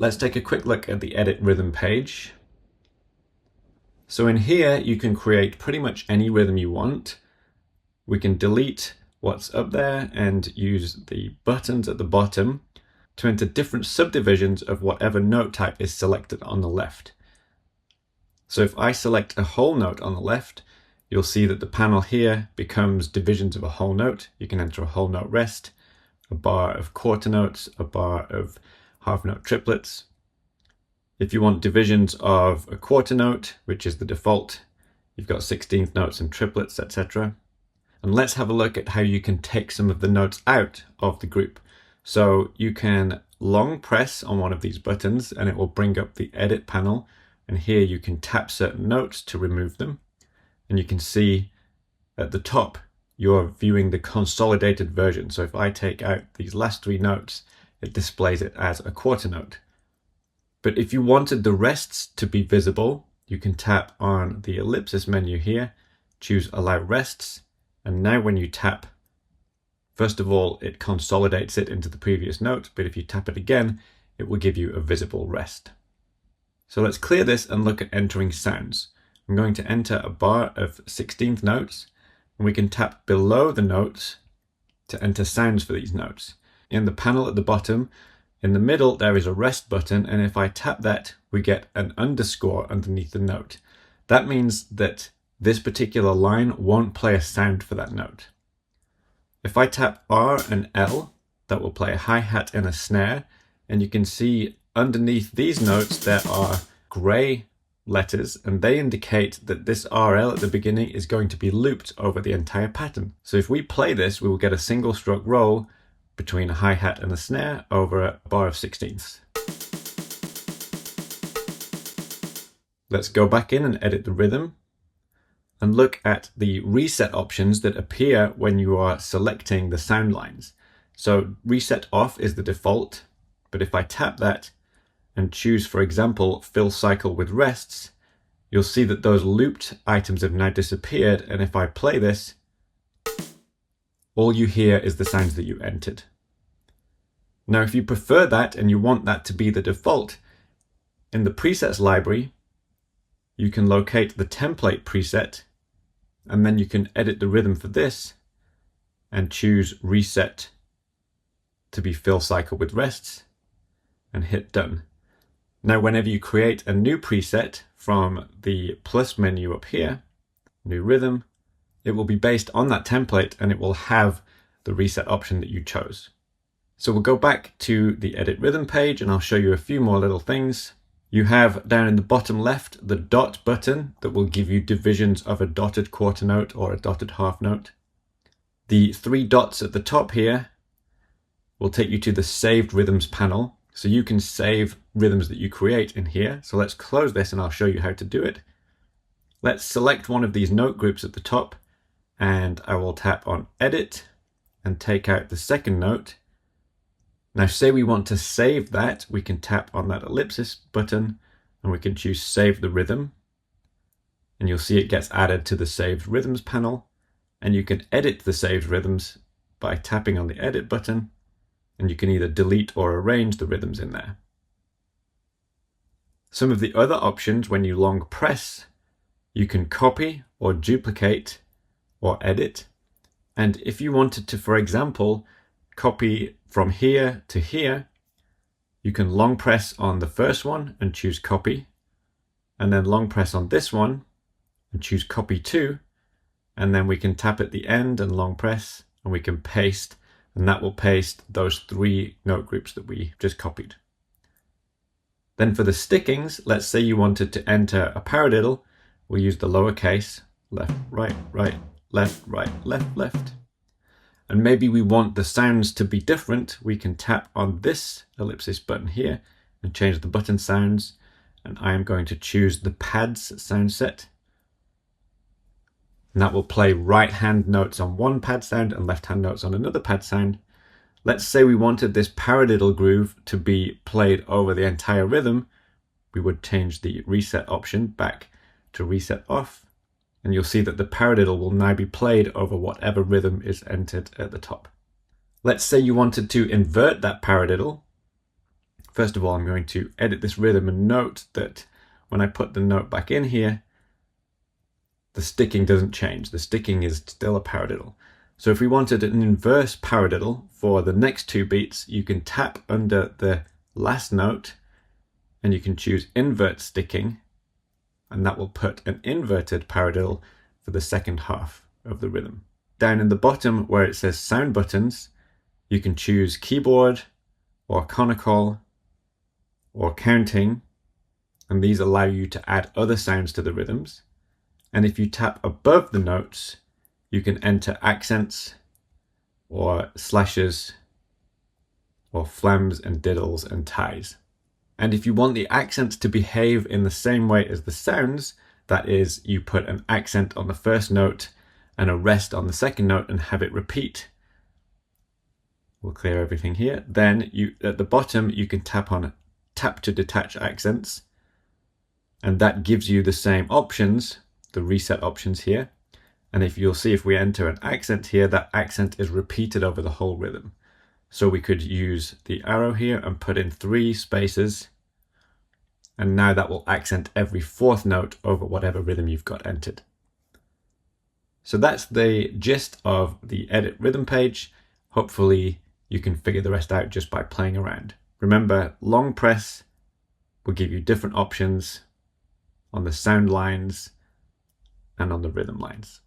Let's take a quick look at the edit rhythm page. So in here, you can create pretty much any rhythm you want. We can delete what's up there and use the buttons at the bottom to enter different subdivisions of whatever note type is selected on the left. So if I select a whole note on the left, you'll see that the panel here becomes divisions of a whole note. You can enter a whole note rest, a bar of quarter notes, a bar of half note triplets. If you want divisions of a quarter note, which is the default, you've got 16th notes and triplets, etc. And let's have a look at how you can take some of the notes out of the group. So you can long press on one of these buttons and it will bring up the edit panel. And here you can tap certain notes to remove them. And you can see at the top, you're viewing the consolidated version. So if I take out these last three notes, it displays it as a quarter note. But if you wanted the rests to be visible, you can tap on the ellipsis menu here, choose Allow Rests, and now when you tap, first of all, it consolidates it into the previous note, but if you tap it again, it will give you a visible rest. So let's clear this and look at entering sounds. I'm going to enter a bar of 16th notes, and we can tap below the notes to enter sounds for these notes. In the panel at the bottom, in the middle, there is a rest button, and if I tap that, we get an underscore underneath the note. That means that this particular line won't play a sound for that note. If I tap R and L, that will play a hi-hat and a snare, and you can see underneath these notes there are gray letters, and they indicate that this RL at the beginning is going to be looped over the entire pattern. So if we play this, we will get a single stroke roll between a hi-hat and a snare over a bar of 16ths. Let's go back in and edit the rhythm and look at the reset options that appear when you are selecting the sound lines. So reset off is the default, but if I tap that and choose, for example, fill cycle with rests, you'll see that those looped items have now disappeared, and if I play this, all you hear is the sounds that you entered. Now, if you prefer that and you want that to be the default, in the presets library, you can locate the template preset, and then you can edit the rhythm for this and choose reset to be fill cycle with rests and hit done. Now, whenever you create a new preset from the plus menu up here, new rhythm, it will be based on that template and it will have the reset option that you chose. So we'll go back to the edit rhythm page and I'll show you a few more little things. You have down in the bottom left the dot button that will give you divisions of a dotted quarter note or a dotted half note. The three dots at the top here will take you to the saved rhythms panel. So you can save rhythms that you create in here. So let's close this and I'll show you how to do it. Let's select one of these note groups at the top and I will tap on edit and take out the second note. Now say we want to save that, we can tap on that ellipsis button and we can choose save the rhythm. And you'll see it gets added to the saved rhythms panel, and you can edit the saved rhythms by tapping on the edit button, and you can either delete or arrange the rhythms in there. Some of the other options, when you long press, you can copy or duplicate or edit. And if you wanted to, for example, copy from here to here, you can long press on the first one and choose copy, and then long press on this one and choose copy to, and then we can tap at the end and long press and we can paste, and that will paste those three note groups that we just copied. Then for the stickings, let's say you wanted to enter a paradiddle, we'll use the lowercase, left, right, left, left. And maybe we want the sounds to be different. We can tap on this ellipsis button here and change the button sounds. And I am going to choose the pads sound set. And that will play right hand notes on one pad sound and left hand notes on another pad sound. Let's say we wanted this paradiddle groove to be played over the entire rhythm. We would change the reset option back to reset off. And you'll see that the paradiddle will now be played over whatever rhythm is entered at the top. Let's say you wanted to invert that paradiddle. First of all, I'm going to edit this rhythm and note that when I put the note back in here, the sticking doesn't change. The sticking is still a paradiddle. So if we wanted an inverse paradiddle for the next 2 beats, you can tap under the last note and you can choose invert sticking, and that will put an inverted paradiddle for the second half of the rhythm. Down in the bottom where it says sound buttons, you can choose keyboard or Konnakol or counting, and these allow you to add other sounds to the rhythms. And if you tap above the notes, you can enter accents or slashes or flams and diddles and ties. And if you want the accents to behave in the same way as the sounds, that is, you put an accent on the first note and a rest on the second note and have it repeat. We'll clear everything here. Then at the bottom, you can tap on tap to detach accents, and that gives you the same options, the reset options here. And if you'll see, if we enter an accent here, that accent is repeated over the whole rhythm. So we could use the arrow here and put in 3 spaces, and now that will accent every 4th note over whatever rhythm you've got entered. So that's the gist of the edit rhythm page. Hopefully you can figure the rest out just by playing around. Remember, long press will give you different options on the sound lines and on the rhythm lines.